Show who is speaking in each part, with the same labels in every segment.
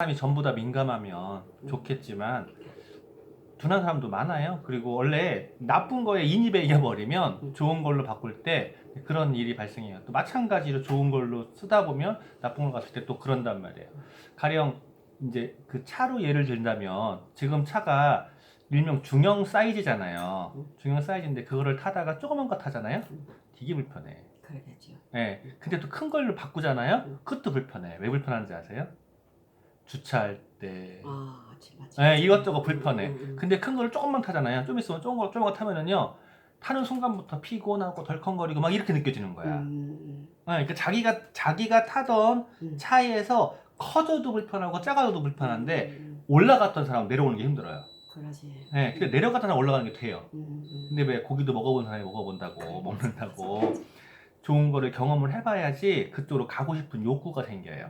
Speaker 1: 사람이 전부 다 민감하면 좋겠지만 둔한 사람도 많아요. 그리고 원래 나쁜 거에 인이 배겨버리면 좋은 걸로 바꿀 때 그런 일이 발생해요. 또 마찬가지로 좋은 걸로 쓰다 보면 나쁜 걸 갔을 때 또 그런단 말이에요. 가령 이제 그 차로 예를 들자면 지금 차가 일명 중형 사이즈잖아요. 중형 사이즈인데 그거를 타다가 조그만 거 타잖아요. 되게 불편해.
Speaker 2: 그러겠죠.
Speaker 1: 예. 근데 또 큰 걸로 바꾸잖아요. 그것도 불편해. 왜 불편한지 아세요? 주차할 때.
Speaker 2: 아, 맞지.
Speaker 1: 예, 이것저것 불편해. 근데 큰 거를 조금만 타잖아요. 좀 있으면 조금 거 타면은요, 타는 순간부터 피곤하고 덜컹거리고 막 이렇게 느껴지는 거야. 그러니까 자기가 타던 차에서 커져도 불편하고 작아도 불편한데 올라갔던 사람은 내려오는 게 힘들어요.
Speaker 2: 그러지.
Speaker 1: 예, 근데 내려갔던 사람 올라가는 게 돼요. 근데 왜 고기도 먹어본 사람이 먹어본다고 먹는다고 좋은 거를 경험을 해봐야지 그쪽으로 가고 싶은 욕구가 생겨요.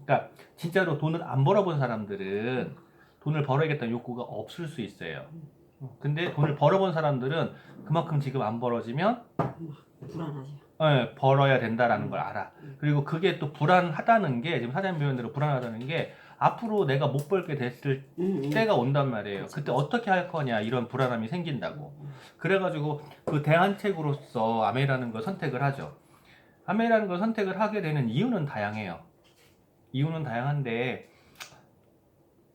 Speaker 1: 그러니까 진짜로 돈을 안 벌어본 사람들은 돈을 벌어야겠다는 욕구가 없을 수 있어요. 근데 돈을 벌어본 사람들은 그만큼 지금 안 벌어지면
Speaker 2: 불안하지.
Speaker 1: 벌어야 된다라는 걸 알아. 그리고 그게 또 불안하다는 게 지금 사장님 표현 대로 불안하다는 게 앞으로 내가 못 벌게 됐을 때가 온단 말이에요. 그때 어떻게 할 거냐 이런 불안함이 생긴다고. 그래가지고 그 대안책으로서 아메이라는 걸 선택을 하죠. 아메이라는 걸 선택을 하게 되는 이유는 다양해요. 이유는 다양한데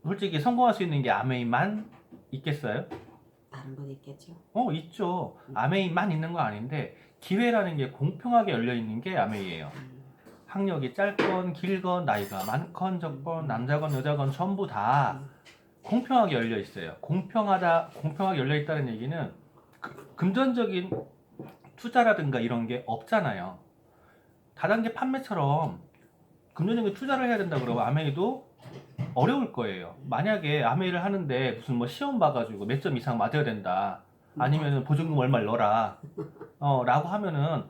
Speaker 1: 솔직히 성공할 수 있는 게 아메이만 있겠어요?
Speaker 2: 다른 건 있겠죠.
Speaker 1: 있죠. 아메이만 있는 거 아닌데 기회라는 게 공평하게 열려 있는 게 아메이예요. 학력이 짧건 길건 나이가 많건 적건 남자건 여자건 전부 다 공평하게 열려 있어요. 공평하게 열려 있다는 얘기는 금전적인 투자라든가 이런 게 없잖아요. 다단계 판매처럼 금전적인 투자를 해야 된다 그러면 아메이도 어려울 거예요. 만약에 아메이를 하는데 무슨 뭐 시험 봐가지고 몇 점 이상 맞아야 된다. 아니면 보증금 얼마를 넣어라. 라고 하면은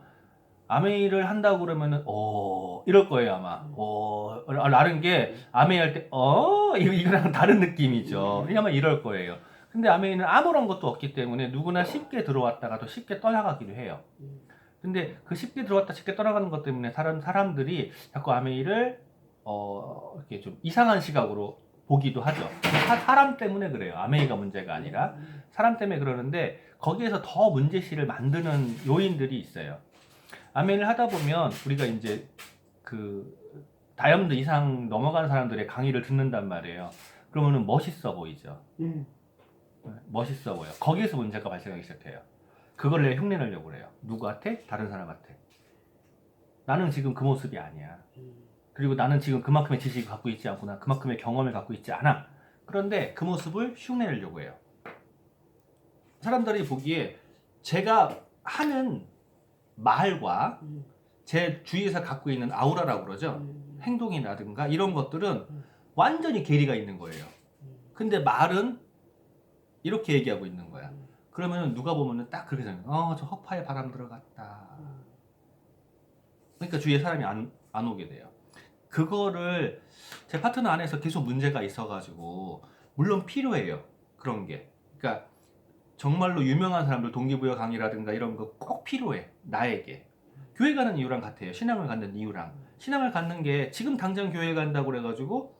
Speaker 1: 아메이를 한다고 그러면은 이럴 거예요 아마. 라는 게 아메이 할 때 이거랑 다른 느낌이죠. 왜냐면 이럴 거예요. 근데 아메이는 아무런 것도 없기 때문에 누구나 쉽게 들어왔다가 또 쉽게 떠나가기도 해요. 근데 그 쉽게 들어왔다 쉽게 떠나가는 것 때문에 다른 사람들이 자꾸 아메이를 이렇게 좀 이상한 시각으로 보기도 하죠. 사람 때문에 그래요. 아메이가 문제가 아니라 사람 때문에 그러는데 거기에서 더 문제시를 만드는 요인들이 있어요. 아메이를 하다 보면 우리가 이제 그 다이아몬드 이상 넘어간 사람들의 강의를 듣는단 말이에요. 그러면은 멋있어 보이죠. 멋있어 보여. 거기에서 문제가 발생하기 시작해요. 그걸 내 흉내 내려고 그래요. 누구한테? 다른 사람한테. 나는 지금 그 모습이 아니야. 그리고 나는 지금 그만큼의 지식을 갖고 있지 않구나. 그만큼의 경험을 갖고 있지 않아. 그런데 그 모습을 흉내 내려고 해요. 사람들이 보기에 제가 하는 말과 제 주위에서 갖고 있는 아우라라고 그러죠. 행동이라든가 이런 것들은 완전히 괴리가 있는 거예요. 근데 말은 이렇게 얘기하고 있는 거야. 그러면 누가 보면은 딱 그렇게 생각해. 저 허파에 바람 들어갔다. 그러니까 주위에 사람이 안 오게 돼요. 그거를 제 파트너 안에서 계속 문제가 있어가지고 물론 필요해요. 그런 게. 그러니까 정말로 유명한 사람들 동기부여 강의라든가 이런 거 꼭 필요해. 나에게. 교회 가는 이유랑 같아요. 신앙을 갖는 이유랑. 신앙을 갖는 게 지금 당장 교회 간다고 그래가지고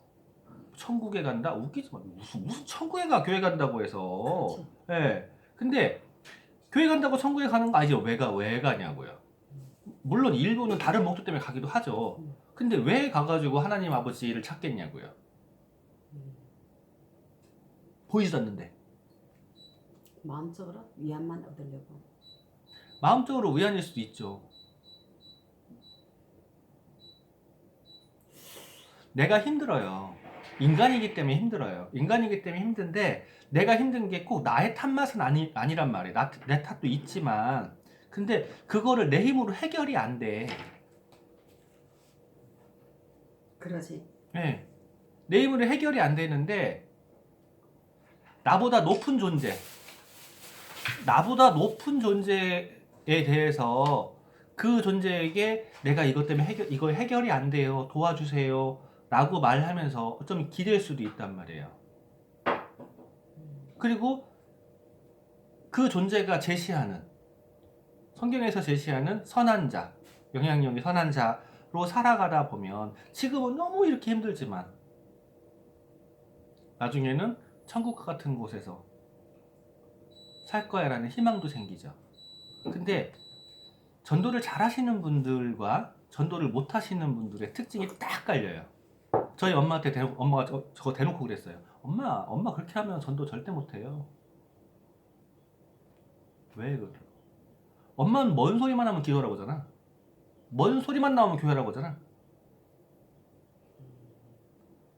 Speaker 1: 천국에 간다? 웃기지 마. 무슨 천국에 가 교회 간다고 해서. 예. 네. 근데 교회 간다고 천국에 가는 거 아니죠. 왜 가냐고요. 물론 일부는 다른 목적 때문에 가기도 하죠. 근데 왜 가가지고 하나님 아버지를 찾겠냐고요. 보이지도 않는데.
Speaker 2: 마음적으로 위안만 얻으려고.
Speaker 1: 마음적으로 위안일 수도 있죠. 내가 힘들어요. 인간이기 때문에 힘들어요. 인간이기 때문에 힘든데 내가 힘든 게 꼭 나의 탓맛은 아니란 말이에요. 내 탓도 있지만 근데 그거를 내 힘으로 해결이 안 돼.
Speaker 2: 그러지.
Speaker 1: 네. 내 힘으로 해결이 안 되는데 나보다 높은 존재에 대해서 그 존재에게 내가 이것 때문에 이거 해결이 안 돼요. 도와주세요. 라고 말하면서 좀 기댈 수도 있단 말이에요. 그리고 그 존재가 성경에서 제시하는 선한 자, 영향력이 선한 자로 살아가다 보면 지금은 너무 이렇게 힘들지만 나중에는 천국 같은 곳에서 살 거야라는 희망도 생기죠. 근데 전도를 잘 하시는 분들과 전도를 못 하시는 분들의 특징이 딱 갈려요. 저희 엄마한테 엄마가 저거 대놓고 그랬어요. 엄마 그렇게 하면 전도 절대 못 해요. 왜 그래? 엄마는 뭔 소리만 하면 기도하라고 하잖아. 뭔 소리만 나오면 교회라고 하잖아.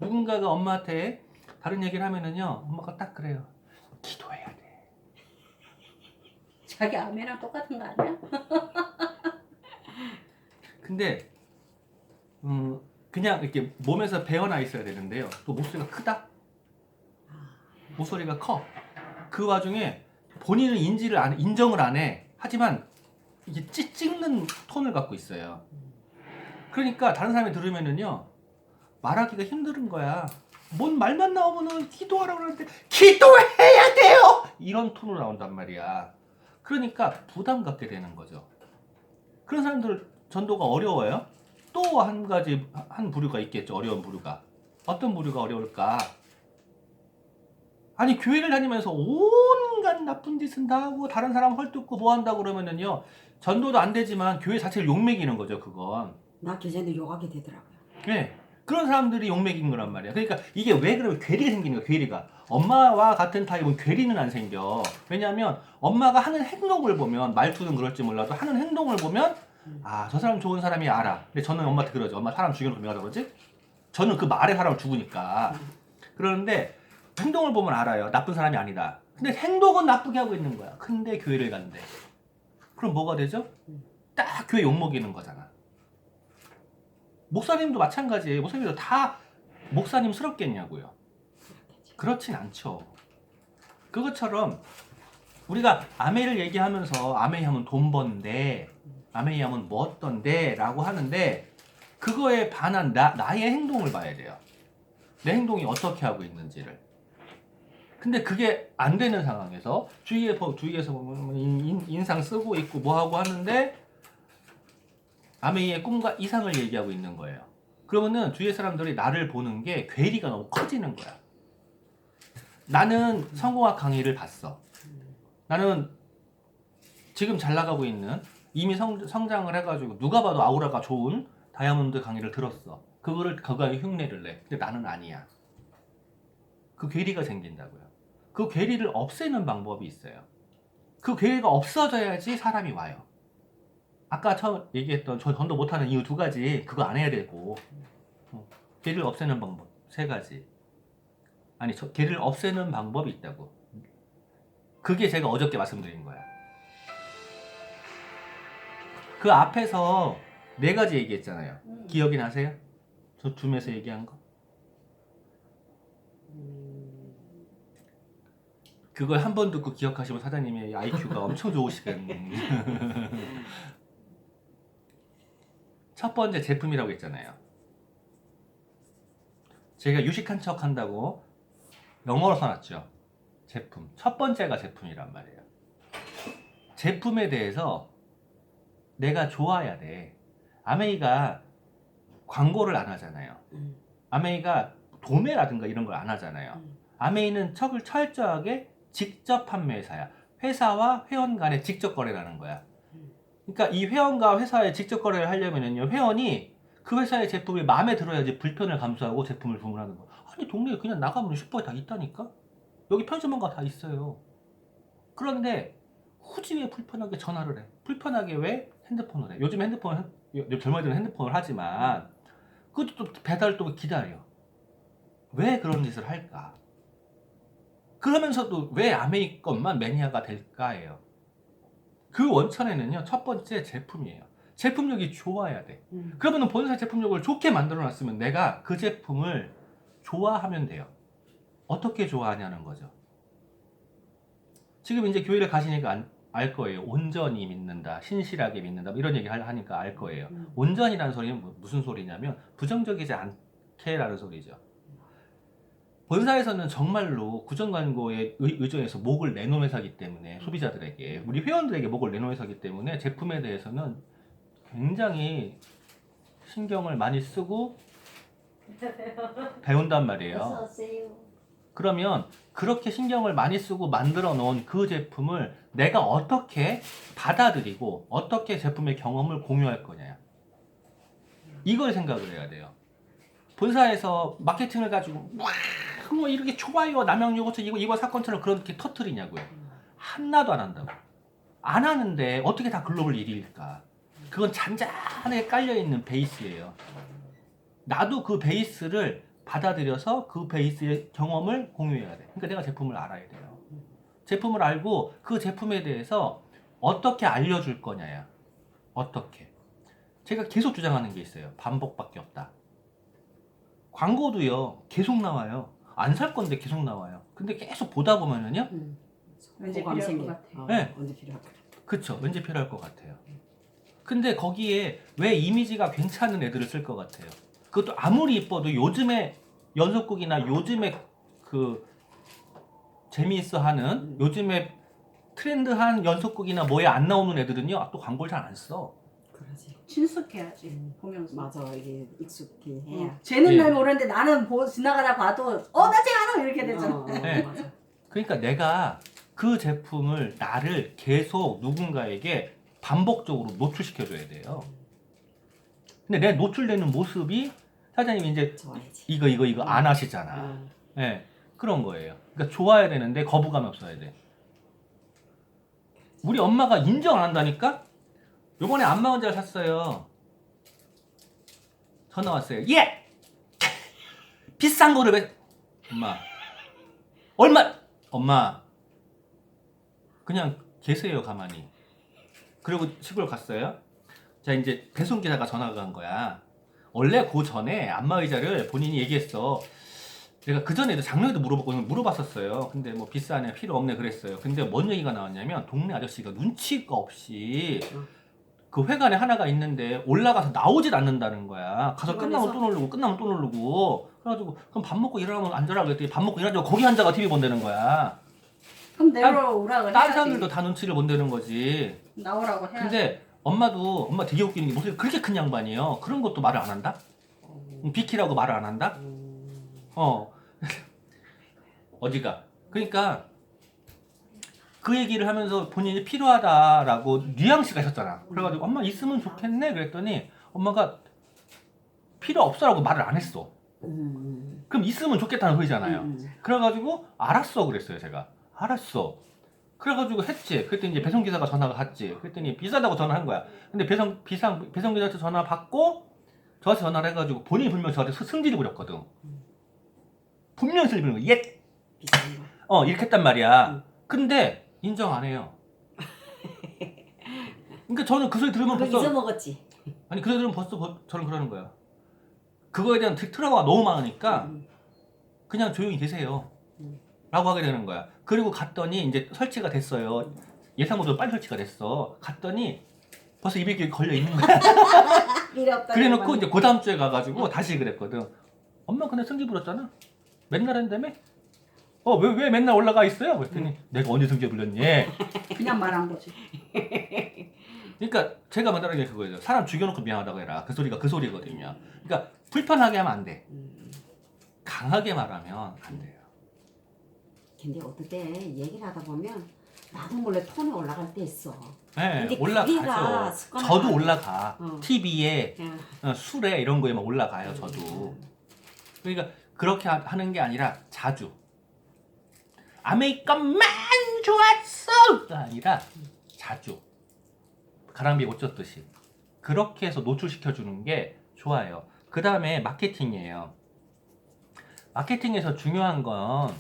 Speaker 1: 누군가가 엄마한테 다른 얘기를 하면은요, 엄마가 딱 그래요. 기도해야 돼.
Speaker 3: 자기 아내랑 똑같은 거 아니야?
Speaker 1: 근데 그냥 이렇게 몸에서 배어나 있어야 되는데요. 또 목소리가 크다. 목소리가 커. 그 와중에 본인은 인정을 안 해. 하지만 이게 찍는 톤을 갖고 있어요. 그러니까 다른 사람이 들으면은요, 말하기가 힘든 거야. 뭔 말만 나오면은 기도하라고 그러는데 기도해야 돼요! 이런 톤으로 나온단 말이야. 그러니까 부담 갖게 되는 거죠. 그런 사람들 전도가 어려워요. 또 한 가지 한 부류가 있겠죠. 어려운 부류가. 어떤 부류가 어려울까? 아니 교회를 다니면서 온갖 나쁜 짓은 다 하고 다른 사람 헐뜯고 뭐 한다고 그러면은요, 전도도 안 되지만 교회 자체를 욕먹이는 거죠. 그건.
Speaker 2: 나 교제는 욕하게 되더라고요.
Speaker 1: 네. 그런 사람들이 욕먹인 거란 말이야. 그러니까 이게 왜 그러면 괴리가 생기는 거야. 괴리가. 엄마와 같은 타입은 괴리는 안 생겨. 왜냐하면 엄마가 하는 행동을 보면, 말투는 그럴지 몰라도 하는 행동을 보면 아, 저 사람 좋은 사람이 알아. 근데 저는 엄마한테 그러죠. 엄마 사람 죽여놓고 왜 하라 그러지? 저는 그 말에 사람을 죽으니까. 그러는데 행동을 보면 알아요. 나쁜 사람이 아니다. 근데 행동은 나쁘게 하고 있는 거야. 근데 교회를 간대. 그럼 뭐가 되죠? 딱 교회 욕먹이는 거잖아. 목사님도 마찬가지예요. 목사님도 다 목사님스럽겠냐고요. 그렇진 않죠. 그것처럼 우리가 아메이를 얘기하면서 아메이 하면 돈 번데, 아메이 하면 뭐 어떤데 라고 하는데, 그거에 반한 나의 행동을 봐야 돼요. 내 행동이 어떻게 하고 있는지를. 근데 그게 안 되는 상황에서 주위에서 보면 인상 쓰고 있고 뭐 하고 하는데 아메이의 꿈과 이상을 얘기하고 있는 거예요. 그러면은 주위의 사람들이 나를 보는 게 괴리가 너무 커지는 거야. 나는 성공학 강의를 봤어. 나는 지금 잘 나가고 있는, 이미 성장을 해가지고 누가 봐도 아우라가 좋은 다이아몬드 강의를 들었어. 그거에 흉내를 내. 근데 나는 아니야. 그 괴리가 생긴다고요. 그 괴리를 없애는 방법이 있어요. 그 괴리가 없어져야지 사람이 와요. 아까 처음 얘기했던 저 전도 못하는 이유 2가지, 그거 안 해야 되고, 괴리를 없애는 방법 3가지. 아니, 괴리를 없애는 방법이 있다고. 그게 제가 어저께 말씀드린 거야. 그 앞에서 4가지 얘기했잖아요. 기억이 나세요? 저 줌에서 얘기한 거? 그걸 한 번 듣고 기억하시면 사장님의 IQ가 엄청 좋으시겠네. 첫 번째 제품이라고 했잖아요. 제가 유식한 척 한다고 영어로 써놨죠. 제품. 첫 번째가 제품이란 말이에요. 제품에 대해서 내가 좋아야 돼. 아메이가 광고를 안 하잖아요. 아메이가 도매라든가 이런 걸 안 하잖아요. 아메이는 철저하게 직접 판매회사야. 회사와 회원 간의 직접 거래라는 거야. 그러니까 이 회원과 회사의 직접 거래를 하려면요, 회원이 그 회사의 제품이 마음에 들어야지 불편을 감수하고 제품을 주문하는 거야. 아니 동네에 그냥 나가면 슈퍼에 다 있다니까? 여기 편의점만 가 다 있어요. 그런데 굳이 왜 불편하게 전화를 해? 불편하게 왜 핸드폰을 해? 요즘 젊은이들은 핸드폰을 하지만 그것도 또 배달도 기다려. 왜 그런 짓을 할까? 그러면서도 왜 아메이 것만 매니아가 될까예요. 그 원천에는요, 첫 번째 제품이에요. 제품력이 좋아야 돼. 그러면 본사 제품력을 좋게 만들어 놨으면 내가 그 제품을 좋아하면 돼요. 어떻게 좋아하냐는 거죠. 지금 이제 교회를 가시니까 알 거예요. 온전히 믿는다, 신실하게 믿는다, 이런 얘기 하니까 알 거예요. 온전이라는 소리는 무슨 소리냐면 부정적이지 않게라는 소리죠. 본사에서는 정말로 구전광고에 의존해서 목을 내놓은 회사이기 때문에, 소비자들에게, 우리 회원들에게 목을 내놓은 회사이기 때문에 제품에 대해서는 굉장히 신경을 많이 쓰고 배운단 말이에요.
Speaker 3: 어서 오세요.
Speaker 1: 그러면 그렇게 신경을 많이 쓰고 만들어 놓은 그 제품을 내가 어떻게 받아들이고 어떻게 제품의 경험을 공유할 거냐. 이걸 생각을 해야 돼요. 본사에서 마케팅을 가지고 뭐 이렇게 좋아요 남양 요거트 이거 사건처럼 그렇게 터트리냐고요. 하나도 안 한다고. 안 하는데 어떻게 다 글로벌 1위일까? 그건 잔잔하게 깔려있는 베이스예요. 나도 그 베이스를 받아들여서 그 베이스의 경험을 공유해야 돼. 그러니까 내가 제품을 알아야 돼요. 제품을 알고 그 제품에 대해서 어떻게 알려줄 거냐야. 어떻게. 제가 계속 주장하는 게 있어요. 반복밖에 없다. 광고도요. 계속 나와요. 안 살 건데 계속 나와요. 근데 계속 보다 보면은요.
Speaker 3: 왠지
Speaker 2: 호감
Speaker 3: 필요할
Speaker 2: 생겨.
Speaker 3: 것 같아.
Speaker 1: 네.
Speaker 2: 언제 필요할 것 같아.
Speaker 1: 그쵸. 왠지 필요할 것 같아요. 근데 거기에 왜 이미지가 괜찮은 애들을 쓸 것 같아요. 그것도 아무리 이뻐도 요즘에 연속극이나 요즘에 그 재미있어 하는 요즘에 트렌드한 연속극이나 뭐에 안 나오는 애들은요. 또 광고를 잘 안 써.
Speaker 2: 그러지.
Speaker 3: 친숙해야지 보면서.
Speaker 2: 맞아. 이게 익숙히 해야.
Speaker 3: 쟤는
Speaker 1: 예.
Speaker 3: 날 모르는데 나는 지나가다 봐도 나 쟤 알아 이렇게 되잖아.
Speaker 1: 네.
Speaker 2: 맞아.
Speaker 1: 그러니까 내가 그 제품을 나를 계속 누군가에게 반복적으로 노출시켜줘야 돼요. 근데 내 노출되는 모습이 사장님이 이제
Speaker 2: 좋아야지.
Speaker 1: 이거 안 하시잖아. 네, 그런 거예요. 그러니까 좋아야 되는데 거부감이 없어야 돼. 우리 엄마가 인정 안 한다니까? 요번에 안마의자를 샀어요. 전화 왔어요. 예! 비싼 거를 왜... 엄마. 얼마? 엄마. 그냥 계세요, 가만히. 그리고 시골 갔어요. 자, 이제 배송기사가 전화가 간 거야. 원래 그 전에 안마의자를 본인이 얘기했어. 내가 그 전에도 작년에도 물어봤었어요. 근데 뭐 비싸네, 필요 없네 그랬어요. 근데 뭔 얘기가 나왔냐면 동네 아저씨가 눈치가 없이 그 회관에 하나가 있는데 올라가서 나오질 않는다는 거야. 가서 끝나면 또 누르고 끝나면 또 누르고. 그래가지고 그럼 밥 먹고 일하면 앉아라 그랬더니 밥 먹고 일하자고 거기 앉아가 TV 본다는 거야.
Speaker 3: 그럼 내려오라 그래.
Speaker 1: 다른 사람들도 다 눈치를 본다는 거지.
Speaker 3: 나오라고 해야지.
Speaker 1: 근데 엄마 되게 웃기는 게 목소리 그렇게 큰 양반이에요. 그런 것도 말을 안 한다? 비키라고 말을 안 한다? 어디가? 그러니까 그 얘기를 하면서 본인이 필요하다라고 뉘앙스가 있었잖아. 그래가지고 엄마 있으면 좋겠네 그랬더니 엄마가 필요 없어라고 말을 안 했어. 그럼 있으면 좋겠다는 소리잖아요. 그래가지고 알았어 그랬어요 제가. 알았어. 그래가지고 했지. 그랬더니 이제 배송기사가 전화가 갔지. 그랬더니 비싸다고 전화한 거야. 근데 배송기사한테 전화 받고 저한테 전화를 해가지고 본인이 분명 저한테 승질을 부렸거든. 분명히 승질을 부린 거야. 예!
Speaker 2: 비싼 거.
Speaker 1: 이렇게 했단 말이야. 근데 인정 안 해요. 그러니까 저는 그 소리 들으면
Speaker 2: 그거
Speaker 1: 벌써
Speaker 2: 잊어먹었지.
Speaker 1: 아니 그 소리 들으면 벌써 저는 그러는 거야. 그거에 대한 트라우마가 너무 많으니까 그냥 조용히 계세요. 라고 하게 되는 거야. 그리고 갔더니 이제 설치가 됐어요. 예상보다 빨리 설치가 됐어. 갔더니 벌써 200개 걸려 있는 거야.
Speaker 2: 필요 없다.
Speaker 1: 그래놓고 이제 그 다음 주에 가가지고 다시 그랬거든. 엄마 근데 승질 부렸잖아. 맨날 한다며? 왜 맨날 올라가 있어요? 그랬더니 내가 언제 승질 불렸니?
Speaker 3: 그냥 말한 거지.
Speaker 1: 그러니까 제가 말하는 게 그거예요. 사람 죽여놓고 미안하다고 해라. 그 소리가 그 소리거든요. 그러니까 불편하게 하면 안 돼. 강하게 말하면 안 돼요.
Speaker 2: 근데 어떨 때 얘기를 하다 보면 나도 몰래 톤이 올라갈 때 있어.
Speaker 1: 네,
Speaker 2: 근데
Speaker 1: 올라가죠.
Speaker 2: 그게가 습관화가
Speaker 1: 저도
Speaker 2: 돼.
Speaker 1: 올라가. TV에
Speaker 2: 그냥
Speaker 1: 술에 이런 거에만 올라가요. 저도. 그러니까 그렇게 하는 게 아니라 자주. 아메리칸만 좋았어가 아니라 자주. 가랑비에 옷 젖듯이. 그렇게 해서 노출시켜주는 게 좋아요. 그 다음에 마케팅이에요. 마케팅에서 중요한 건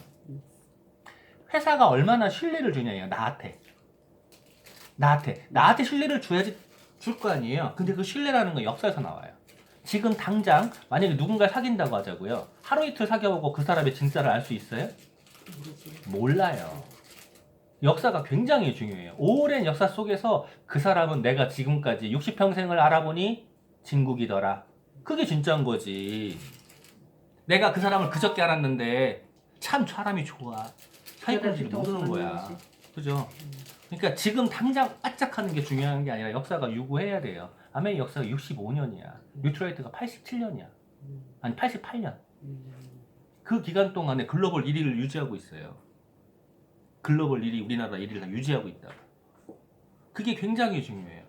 Speaker 1: 회사가 얼마나 신뢰를 주냐예요. 나한테 신뢰를 줘야지 줄 거 아니에요. 근데 그 신뢰라는 건 역사에서 나와요. 지금 당장 만약에 누군가를 사귄다고 하자고요. 하루 이틀 사귀어보고 그 사람의 진짜를 알 수 있어요? 몰라요. 역사가 굉장히 중요해요. 오랜 역사 속에서 그 사람은 내가 지금까지 60평생을 알아보니 진국이더라. 그게 진짜인 거지. 내가 그 사람을 그저께 알았는데 참 사람이 좋아. 사기꾼지를 모르는 거야. 그죠? 그러니까 지금 당장 바짝하는 게 중요한 게 아니라 역사가 유구해야 돼요. 아메리 역사가 65년이야. 뉴트라이트가 87년이야. 아니 88년. 그 기간 동안에 글로벌 1위를 유지하고 있어요. 글로벌 1위, 우리나라 1위를 다 유지하고 있다. 그게 굉장히 중요해요.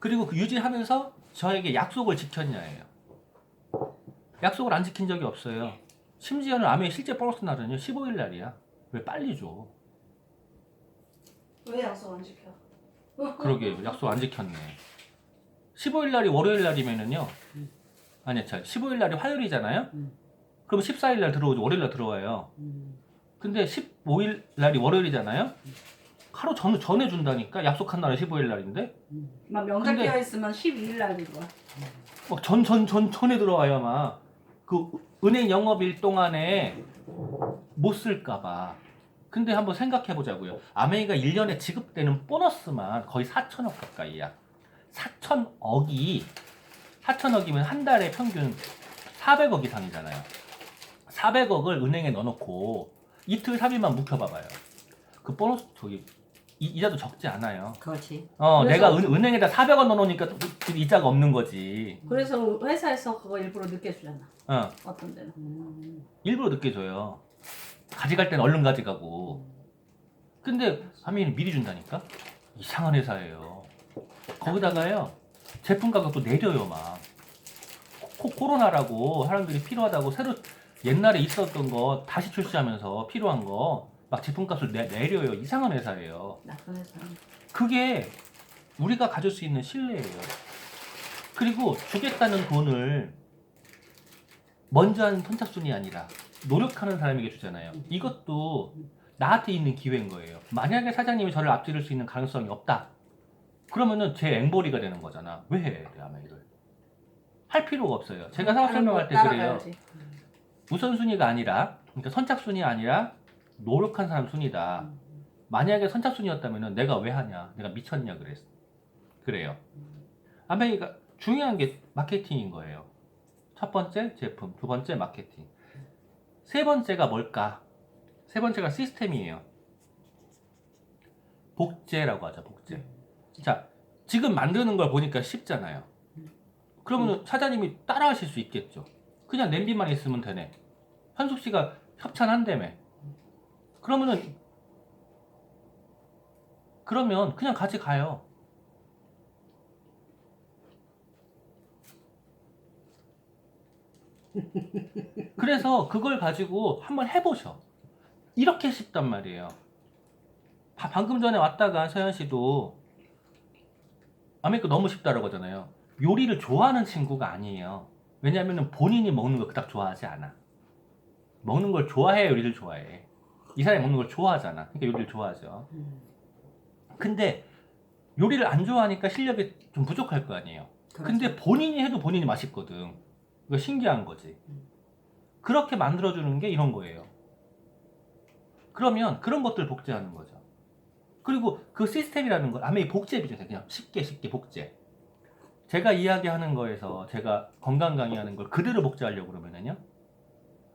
Speaker 1: 그리고 그 유지하면서 저에게 약속을 지켰냐예요. 약속을 안 지킨 적이 없어요. 심지어는 아메이 실제 보너스 날은요 15일 날이야. 왜 빨리 줘?
Speaker 3: 왜 약속 안 지켜?
Speaker 1: 그러게 약속 안 지켰네. 15일 날이 월요일 날이면은요. 아니, 15일 날이 화요일이잖아요. 그럼 14일 날 들어오죠. 월요일 날 들어와요. 근데 15일 날이 월요일이잖아요. 하루 전에 준다니까. 약속한 날은 15일 날인데.
Speaker 3: 막 명절
Speaker 1: 근데-
Speaker 3: 끼어 있으면 12일 날 들어와.
Speaker 1: 막 전에 들어와요, 아마. 그 은행 영업일 동안에 못 쓸까봐. 근데 한번 생각해 보자고요. 아메이가 1년에 지급되는 보너스만 거의 4천억 가까이야. 4천억이면 한 달에 평균 400억 이상이잖아요. 400억을 은행에 넣어놓고 이틀 3일만 묵혀봐봐요. 그 보너스 이자도 적지 않아요.
Speaker 2: 그렇지.
Speaker 3: 그래서-
Speaker 1: 내가 은행에다 400원 넣어놓으니까 이자가 없는 거지.
Speaker 3: 그래서 회사에서 그거 일부러 늦게 주잖아.
Speaker 1: 어,
Speaker 3: 어떤 데는.
Speaker 1: 일부러 늦게 줘요. 가져갈 땐 얼른 가져가고. 근데 아메이는 미리 준다니까? 이상한 회사예요. 거기다가요 제품 가격도 내려요 막. 코로나라고 사람들이 필요하다고 새로 옛날에 있었던 거 다시 출시하면서 필요한 거 막 제품값을 내려요. 이상한 회사예요.
Speaker 3: 나쁜 회사.
Speaker 1: 그게 우리가 가질 수 있는 신뢰예요. 그리고 주겠다는 돈을 먼저 하는 선착순이 아니라 노력하는 사람에게 주잖아요. 이것도 나한테 있는 기회인 거예요. 만약에 사장님이 저를 앞지를 수 있는 가능성이 없다. 그러면은 제 앵벌이가 되는 거잖아. 왜 해? 아메이를. 할 필요가 없어요. 제가 사업 설명할 때 그래요.
Speaker 3: 따라가야지.
Speaker 1: 우선순위가 아니라, 그러니까 선착순이 아니라 노력한 사람 순위다. 만약에 선착순이었다면 내가 왜 하냐? 내가 미쳤냐? 그래요. 아메이가 중요한 게 마케팅인 거예요. 첫 번째 제품, 두 번째 마케팅. 세 번째가 뭘까? 세 번째가 시스템이에요. 복제라고 하죠, 복제. 자, 지금 만드는 걸 보니까 쉽잖아요. 그러면 사장님이 따라 하실 수 있겠죠. 그냥 냄비만 있으면 되네. 현숙 씨가 협찬한다며. 그러면 그냥 같이 가요. 그래서 그걸 가지고 한번 해보셔. 이렇게 쉽단 말이에요. 방금 전에 왔다가 서현 씨도 아메리카 너무 쉽다라고 하잖아요. 요리를 좋아하는 친구가 아니에요. 왜냐하면 본인이 먹는 걸 그닥 좋아하지 않아. 먹는 걸 좋아해, 요리를 좋아해. 이 사람이 먹는 걸 좋아하잖아. 그러니까 요리를 좋아하죠. 근데 요리를 안 좋아하니까 실력이 좀 부족할 거 아니에요. 근데 본인이 해도 본인이 맛있거든. 이거 신기한 거지. 그렇게 만들어주는 게 이런 거예요. 그러면 그런 것들 복제하는 거죠. 그리고 그 시스템이라는 걸 아메이 복제 비즈니스, 그냥 쉽게 복제. 제가 이야기하는 거에서 제가 건강 강의하는 걸 그대로 복제하려고 그러면은요,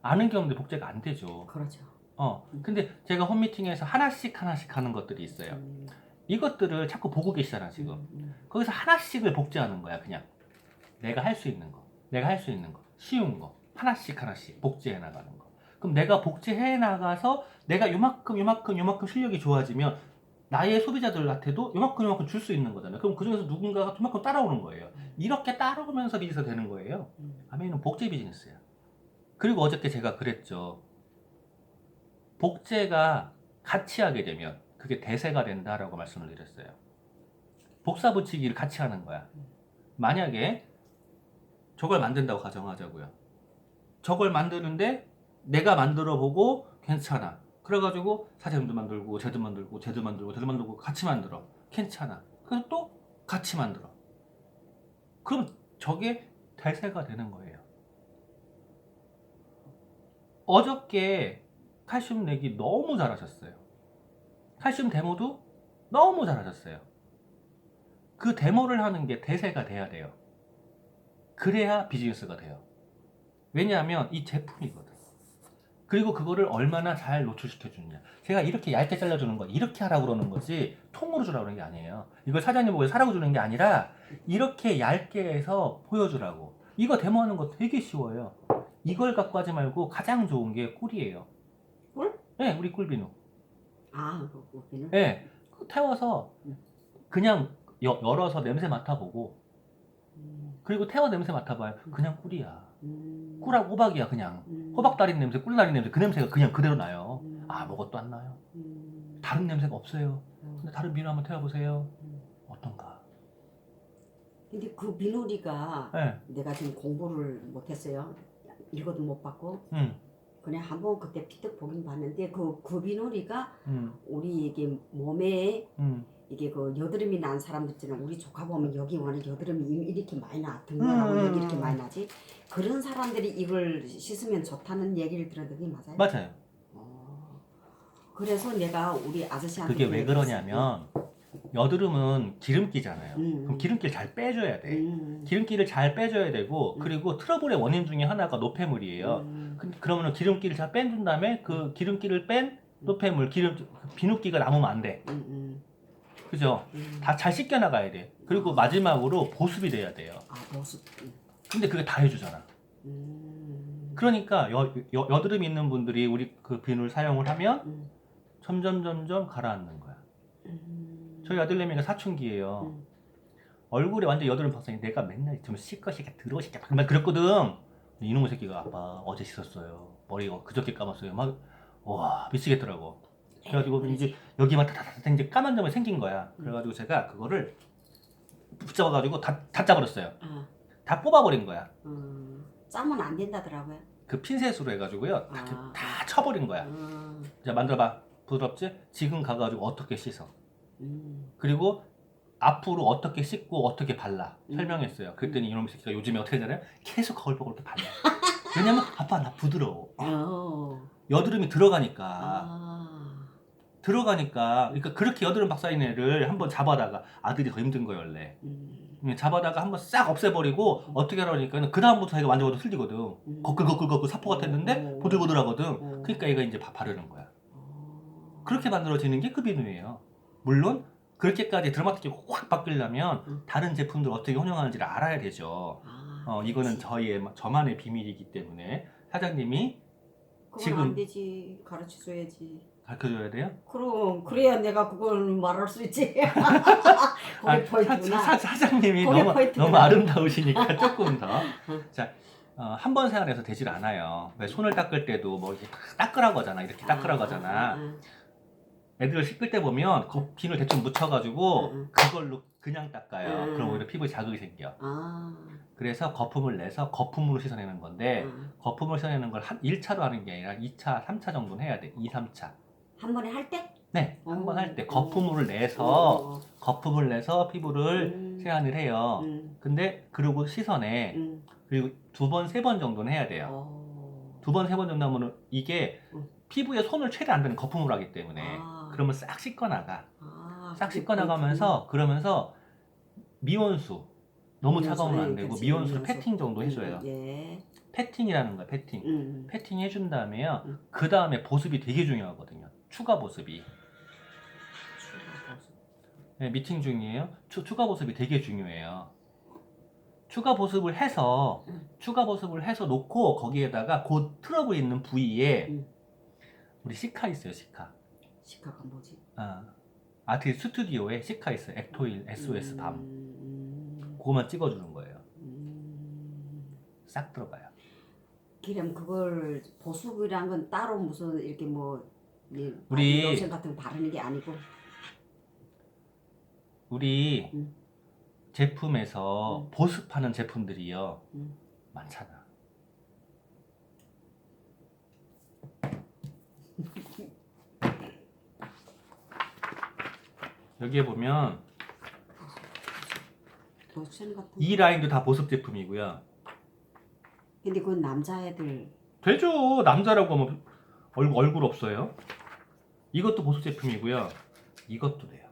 Speaker 1: 아는 게 없는데 복제가 안 되죠.
Speaker 2: 그렇죠.
Speaker 1: 근데 제가 홈미팅에서 하나씩 하는 것들이 있어요. 이것들을 자꾸 보고 계시잖아 지금. 거기서 하나씩을 복제하는 거야. 그냥 내가 할 수 있는 거, 쉬운 거 하나씩 복제해 나가는 거. 그럼 내가 복제해 나가서 내가 요만큼 실력이 좋아지면 나의 소비자들한테도 요만큼 줄 수 있는 거잖아요. 그럼 그 중에서 누군가가 요만큼 따라오는 거예요. 이렇게 따라오면서 비즈니스가 되는 거예요. 아메이는 복제 비즈니스야. 그리고 어저께 제가 그랬죠. 복제가 같이 하게 되면 그게 대세가 된다라고 말씀을 드렸어요. 복사 붙이기를 같이 하는 거야. 만약에 저걸 만든다고 가정하자고요. 저걸 만드는데 내가 만들어 보고 괜찮아. 그래가지고 사장님도 만들고 쟤도 만들고 같이 만들어. 괜찮아. 그래서 또 같이 만들어. 그럼 저게 대세가 되는 거예요. 어저께 칼슘 내기 너무 잘하셨어요. 칼슘 데모도 너무 잘하셨어요. 그 데모를 하는 게 대세가 돼야 돼요. 그래야 비즈니스가 돼요. 왜냐하면 이 제품이거든. 그리고 그거를 얼마나 잘 노출시켜 주느냐. 제가 이렇게 얇게 잘라주는 거 이렇게 하라고 그러는 거지 통으로 주라고 그러는 게 아니에요. 이걸 사장님 보고 사라고 주는 게 아니라 이렇게 얇게 해서 보여주라고. 이거 데모하는 거 되게 쉬워요. 이걸 갖고 하지 말고 가장 좋은 게 꿀이에요.
Speaker 2: 꿀?
Speaker 1: 네, 우리 꿀비누.
Speaker 2: 아, 그 비누.
Speaker 1: 네, 태워서 그냥 열어서 냄새 맡아보고 그리고 태워 냄새 맡아봐요. 그냥 꿀이야. 꿀하고 호박이야 그냥. 호박 달인 냄새, 꿀 달인 냄새 그 냄새가 그냥 그대로 나요. 아무것도 안 나요. 다른 냄새가 없어요. 근데 다른 비누 한번 태워보세요. 어떤가?
Speaker 2: 근데 그 비누리가
Speaker 1: 네.
Speaker 2: 내가 지금 공부를 못했어요. 읽어도 못 봤고 그냥 한번 그때 피떡 보긴 봤는데 그 비누리가 우리 이게 몸에 이게 그 여드름이 난 사람들 있잖아. 우리 조카 보면 여기 원래 여드름이 이렇게 많이 나. 등나라고 여기 이렇게 많이 나지. 그런 사람들이 이걸 씻으면 좋다는 얘기를 들었더니 맞아요?
Speaker 1: 맞아요.
Speaker 2: 그래서 내가 우리 아저씨한테
Speaker 1: 그게 왜 그러냐면 여드름은 기름기잖아요. 그럼 기름기를 잘 빼줘야 돼. 기름기를 잘 빼줘야 되고 그리고 트러블의 원인 중에 하나가 노폐물이에요. 그러면 기름기를 잘 빼준 다음에 그 기름기를 뺀 노폐물, 비누기가 남으면 안 돼. 그죠? 다 잘 씻겨 나가야 돼. 그리고 마지막으로 보습이 돼야 돼요.
Speaker 2: 아, 보습.
Speaker 1: 근데 그게 다 해주잖아. 그러니까 여드름 있는 분들이 우리 그 비누를 사용을 하면 점점 가라앉는 거야. 저희 아들내미가 사춘기예요. 얼굴에 완전 여드름 박사님 내가 맨날 좀 씻고 들어오 씻게 막 그랬거든. 이놈의 새끼가 아빠 어제 씻었어요. 머리가 그저께 감았어요. 막 와 미치겠더라고. 그래가지고 이제 여기만 다다다 이제 까만 점이 생긴 거야. 그래가지고 제가 그거를 붙잡아가지고 다 짜버렸어요. 다 뽑아버린 거야.
Speaker 2: 짜면 안 된다더라고요.
Speaker 1: 그 핀셋으로 해가지고요. 다 쳐버린 거야.
Speaker 2: 아,
Speaker 1: 자 만들어봐. 부드럽지? 지금 가가지고 어떻게 씻어? 그리고 앞으로 어떻게 씻고 어떻게 발라 설명했어요. 그랬더니 이놈의 새끼가 요즘에 어떻게 하잖아요? 계속 거울 보고 이렇게 발라. 왜냐면 아빠 나 부드러워. 여드름이 들어가니까 그러니까 그렇게 여드름 박사인 애를 한번 잡아다가 아들이 더 힘든 거예요 원래. 잡아다가 한번 싹 없애버리고 어떻게 하라니까 그 다음부터 애가 만져봐도 틀리거든. 거끌거끌 사포 같았는데 보들보들하거든. 그러니까 얘가 이제 바르는 거야. 그렇게 만들어지는 게 그 비누예요. 물론 그렇게까지 드라마틱하게 확 바뀌려면 다른 제품들 어떻게 혼용하는지를 알아야 되죠. 이거는 저만의 비밀이기 때문에 사장님이
Speaker 2: 그건
Speaker 1: 지금
Speaker 2: 안 되지. 가르쳐줘야지.
Speaker 1: 가르쳐줘야 돼요?
Speaker 2: 그럼 그래야 내가 그걸 말할 수 있지. 거기 포인트구나.
Speaker 1: 사장님이
Speaker 2: 거기
Speaker 1: 너무
Speaker 2: 포인트구나.
Speaker 1: 아름다우시니까 조금 더. 자, 한 번 생활해서 되질 않아요. 왜 손을 닦을 때도 뭐 이렇게 닦으라고 하잖아. 이렇게 닦으라고 하잖아. 애들 씻을 때 보면 비누 대충 묻혀가지고 그걸로 그냥 닦아요. 그럼 오히려 피부에 자극이 생겨. 그래서 거품을 내서 거품으로 씻어내는 건데 거품을 씻어내는 걸 1차로 하는 게 아니라 2차, 3차 정도는 해야 돼. 2, 3차.
Speaker 2: 한 번에 할 때?
Speaker 1: 네, 한 번 할 때 거품을 내서 피부를 세안을 해요. 근데 그리고 씻어내. 그리고 2번, 3번 정도는 해야 돼요. 2번, 3번 정도 하면 이게 피부에 손을 최대 안 되는 거품으로 하기 때문에 그러면 싹 씻고 나가. 싹 씻고 나가면서 그러면서 미온수 너무 차가우면 안 되고 미온수로 패팅 정도 해줘요. 패팅이라는 거야, 패팅. 패팅 해준 다음에요. 그 다음에 보습이 되게 중요하거든요. 추가 보습이. 네, 미팅 중이에요. 추가 보습이 되게 중요해요. 추가 보습을 해서 놓고 거기에다가 그 트러블 있는 부위에 우리 시카 있어요, 시카.
Speaker 2: 시카가 뭐지?
Speaker 1: 아트 스튜디오에 시카 있어요. 액토일 SOS 밤. 그거만 찍어주는 거예요. 싹 들어가요.
Speaker 2: 그럼 그걸 보습이란 건 따로 무슨 이렇게 뭐
Speaker 1: 우리
Speaker 2: 로션 같은 거 바르는 게 아니고
Speaker 1: 우리 제품에서 보습하는 제품들이요 많잖아. 여기에 보면
Speaker 2: 로션 같은
Speaker 1: 이 라인도 다 보습 제품이고요.
Speaker 2: 근데 그건 남자애들
Speaker 1: 되죠. 남자라고 하면 얼굴 없어요. 이것도 보습 제품이고요. 이것도 돼요.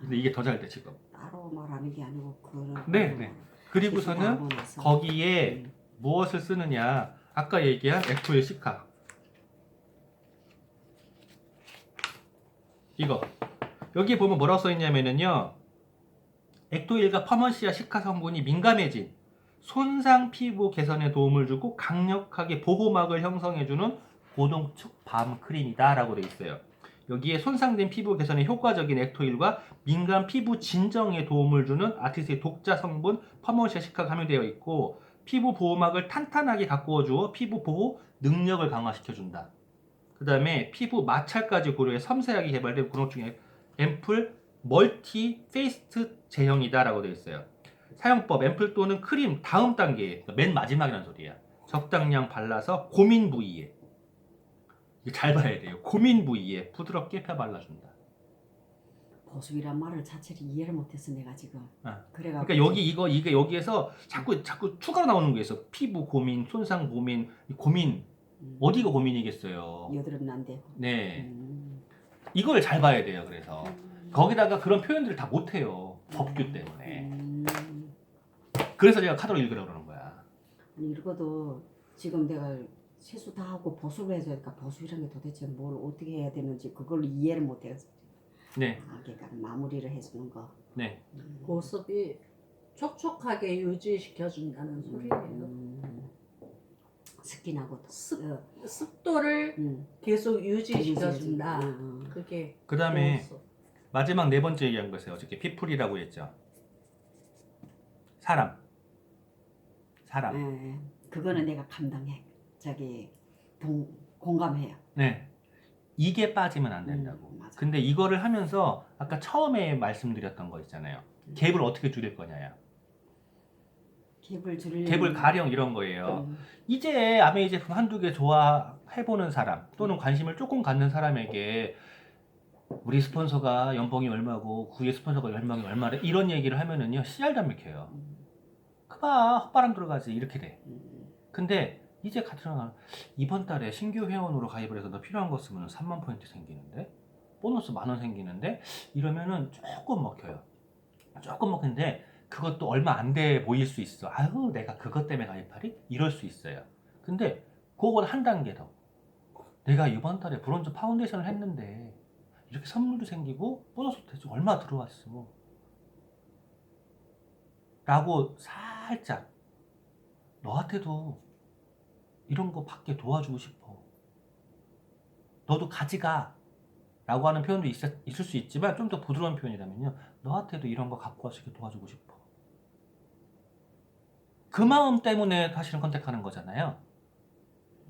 Speaker 1: 근데 이게 더 잘 돼 지금.
Speaker 2: 따로 말하는 게 아니고 그런.
Speaker 1: 네. 그리고서는 거기에 무엇을 쓰느냐? 아까 얘기한 액토일 시카. 이거 여기 보면 뭐라고 써 있냐면은요. 액토일과 퍼먼시아 시카 성분이 민감해진 손상 피부 개선에 도움을 주고 강력하게 보호막을 형성해주는 고동축 밤 크림이다 라고 되어 있어요. 여기에 손상된 피부 개선에 효과적인 액토일과 민감 피부 진정에 도움을 주는 아티스의 독자 성분 퍼머시아시카가 함유되어 있고 피부 보호막을 탄탄하게 가꾸어 주어 피부 보호 능력을 강화시켜준다. 그 다음에 피부 마찰까지 고려해 섬세하게 개발된 고동축 앰플 멀티 페이스트 제형이다 라고 되어 있어요. 사용법 앰플 또는 크림 다음 단계에 맨 마지막이라는 소리야. 적당량 발라서 고민 부위에 이거 잘 봐야 돼요. 고민 부위에 부드럽게 펴 발라준다.
Speaker 2: 보습이란 말을 자체를 이해를 못했어 내가 지금. 그래가.
Speaker 1: 그러니까 여기 이게 여기에서 자꾸 추가로 나오는 게 있어. 피부 고민, 손상 고민, 고민 어디가 고민이겠어요.
Speaker 2: 여드름 난데.
Speaker 1: 네, 이걸 잘 봐야 돼요. 그래서 거기다가 그런 표현들을 다 못해요. 법규 때문에. 그래서 제가 카드로 읽으라고 그러는 거야.
Speaker 2: 아니 읽어도 지금 내가 세수 다 하고 보습을 해줘야 되니까 보습이란 게 도대체 뭘 어떻게 해야 되는지 그걸 이해를 못해서.
Speaker 1: 네.
Speaker 2: 그러니까 마무리를 해주는 거.
Speaker 1: 네.
Speaker 3: 보습이 촉촉하게 유지시켜준다는 소리예요.
Speaker 2: 습기나고
Speaker 3: 습도를 계속 유지시켜준다.
Speaker 2: 유지해주는,
Speaker 3: 그게
Speaker 1: 그 다음에
Speaker 3: 보습.
Speaker 1: 마지막 네 번째 얘기한 것이 어저께 피플이라고 했죠. 사람.
Speaker 2: 그거는 내가 감당해. 공감해요.
Speaker 1: 네. 이게 빠지면 안 된다고.
Speaker 2: 맞아.
Speaker 1: 근데 이거를 하면서 아까 처음에 말씀드렸던 거 있잖아요. 갭을 어떻게 줄일 거냐야. 갭을 가령 이런 거예요. 이제 아메이 제품 한두 개 좋아해보는 사람 또는 관심을 조금 갖는 사람에게 우리 스폰서가 연봉이 얼마고 구의 스폰서가 연봉이 얼마래 이런 얘기를 하면은요 씨알담 맥혀요. 그봐 헛바람 들어가지 이렇게 돼. 근데 이제 같은 이번 달에 신규 회원으로 가입을 해서 너 필요한 거 쓰면 3만 포인트 생기는데 보너스 10,000원 생기는데 이러면은 조금 먹혀요. 조금 먹히는데 그것도 얼마 안 돼 보일 수 있어. 아유 내가 그것 때문에 가입하리? 이럴 수 있어요. 근데 그건 한 단계 더. 내가 이번 달에 브론즈 파운데이션을 했는데 이렇게 선물도 생기고 보너스도 되지 얼마 들어왔어 라고 살짝 너한테도 이런 거 받게 도와주고 싶어. 너도 가지가 라고 하는 표현도 있을 수 있지만 좀 더 부드러운 표현이라면요 너한테도 이런 거 갖고 와서 이렇게 도와주고 싶어. 그 마음 때문에 사실은 컨택하는 거잖아요.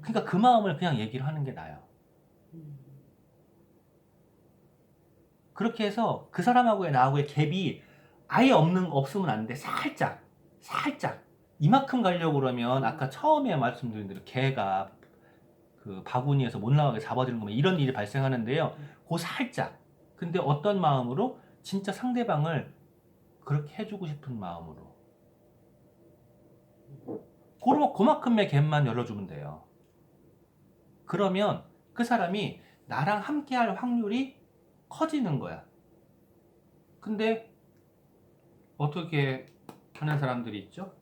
Speaker 1: 그러니까 그 마음을 그냥 얘기를 하는 게 나아요. 그렇게 해서 그 사람하고의 나하고의 갭이 아예 없으면 안 돼. 살짝 이만큼 가려고 그러면 아까 처음에 말씀드린 대로 개가 그 바구니에서 못 나가게 잡아주는 거면 이런 일이 발생하는데요. 그 살짝. 근데 어떤 마음으로 진짜 상대방을 그렇게 해주고 싶은 마음으로. 그만큼의 갭만 열어주면 돼요. 그러면 그 사람이 나랑 함께 할 확률이 커지는 거야. 근데 어떻게 하는 사람들이 있죠?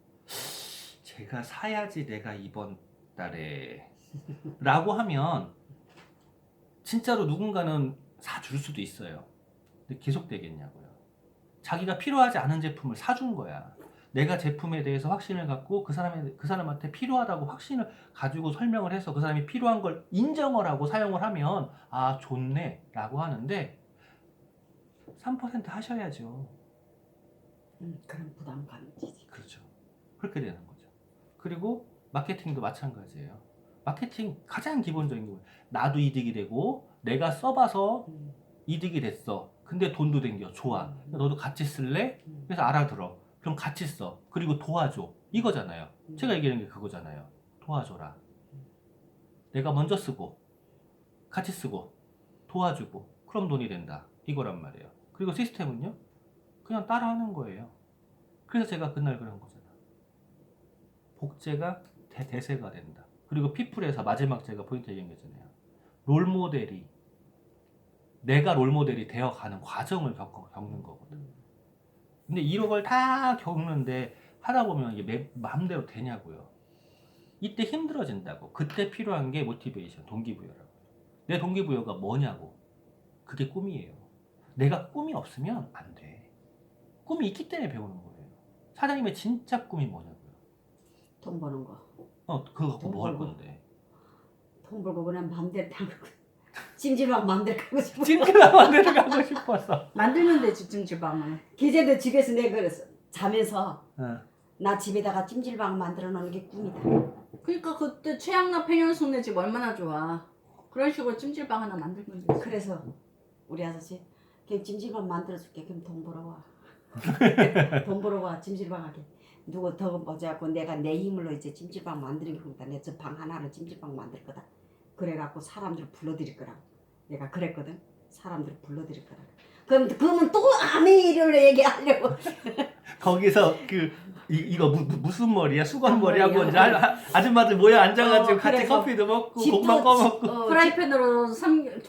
Speaker 1: 제가 사야지 내가 이번 달에 라고 하면 진짜로 누군가는 사줄 수도 있어요. 근데 계속 되겠냐고요. 자기가 필요하지 않은 제품을 사준 거야. 내가 제품에 대해서 확신을 갖고 그 사람한테 필요하다고 확신을 가지고 설명을 해서 그 사람이 필요한 걸 인정을 하고 사용을 하면 아 좋네 라고 하는데 3% 하셔야죠.
Speaker 2: 그런 부담감이지.
Speaker 1: 그렇죠. 그렇게 되는 거죠. 그리고 마케팅도 마찬가지예요. 마케팅 가장 기본적인 거 나도 이득이 되고 내가 써봐서 이득이 됐어. 근데 돈도 댕겨. 좋아. 너도 같이 쓸래? 그래서 알아들어. 그럼 같이 써. 그리고 도와줘. 이거잖아요. 제가 얘기하는 게 그거잖아요. 도와줘라. 내가 먼저 쓰고 같이 쓰고 도와주고 그럼 돈이 된다. 이거란 말이에요. 그리고 시스템은요. 그냥 따라하는 거예요. 그래서 제가 그날 그런 거잖아. 복제가 대세가 된다. 그리고 피플에서 마지막 제가 포인트 얘기한 게 있잖아요. 내가 롤모델이 되어가는 과정을 겪는 거거든. 근데 이런 걸 다 겪는데 하다 보면 이게 마음대로 되냐고요. 이때 힘들어진다고. 그때 필요한 게 모티베이션, 동기부여라고. 내 동기부여가 뭐냐고. 그게 꿈이에요. 내가 꿈이 없으면 안 돼. 꿈이 있기 때문에 배우는 거예요. 사장님의 진짜 꿈이 뭐냐고요.
Speaker 2: 돈 버는 거.
Speaker 1: 그거 갖고 뭐 할
Speaker 2: 돈 벌고.
Speaker 1: 건데?
Speaker 2: 돈 벌고 그냥 맘대로 타고 찜질방 맘대로 가고 싶어.
Speaker 1: 찜질방 만들어 가고 싶어서.
Speaker 3: 만들면 되지 찜질방을.
Speaker 2: 기재도 집에서 내가 그랬어. 자면서
Speaker 1: 응.
Speaker 2: 나 집에다가 찜질방 만들어 놓는 게 꿈이다.
Speaker 3: 그러니까 그때 최양락 팽현숙네 집 얼마나 좋아. 그런 식으로 찜질방 하나 만들면 되지.
Speaker 2: 그래서 우리 아저씨 그냥 찜질방 만들어줄게. 그럼 돈 벌어와. 돈 벌어와 찜질방 하게. 누구 더 뭐자고 내가 내 힘으로 이제 찜질방 만드는 겁니다. 내 저 방 하나를 찜질방 만들 거다. 그래갖고 사람들 불러드릴 거라. 내가 그랬거든. 사람들 불러드릴 거라. 그러면 또 아메이를 얘기하려고.
Speaker 1: 거기서 이거 무슨 머리야? 수건 머리하고
Speaker 2: 머리야.
Speaker 1: 이제 아줌마들 모여 앉아가지고 같이
Speaker 2: 그래서
Speaker 1: 커피도 먹고
Speaker 2: 집도
Speaker 1: 고구마 꺼먹고.
Speaker 3: 프라이팬으로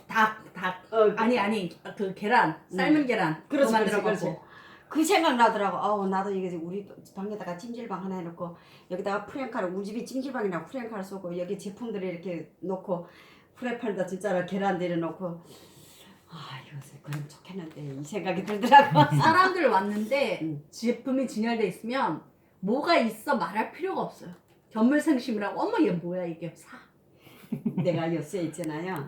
Speaker 3: 닭
Speaker 2: 어,
Speaker 3: 아니 그 계란 삶은 계란 그거
Speaker 2: 그렇지,
Speaker 3: 만들어
Speaker 2: 그렇지,
Speaker 3: 갖고
Speaker 2: 그 생각 나더라고. 나도 이게 우리 방에다가 찜질방 하나 해놓고 여기다가 프랭카를 우리 집이 찜질방이라고 프랭카를 쏘고 여기 제품들을 이렇게 놓고 프라이팬에다 진짜로 계란 내려놓고 이거 그럼 좋겠는데 이 생각이 들더라고.
Speaker 3: 사람들 왔는데
Speaker 2: 응.
Speaker 3: 제품이 진열돼 있으면 뭐가 있어 말할 필요가 없어요. 견물생심이라고 어머 얘 뭐야 이게 사.
Speaker 2: 내가 요새 있잖아요.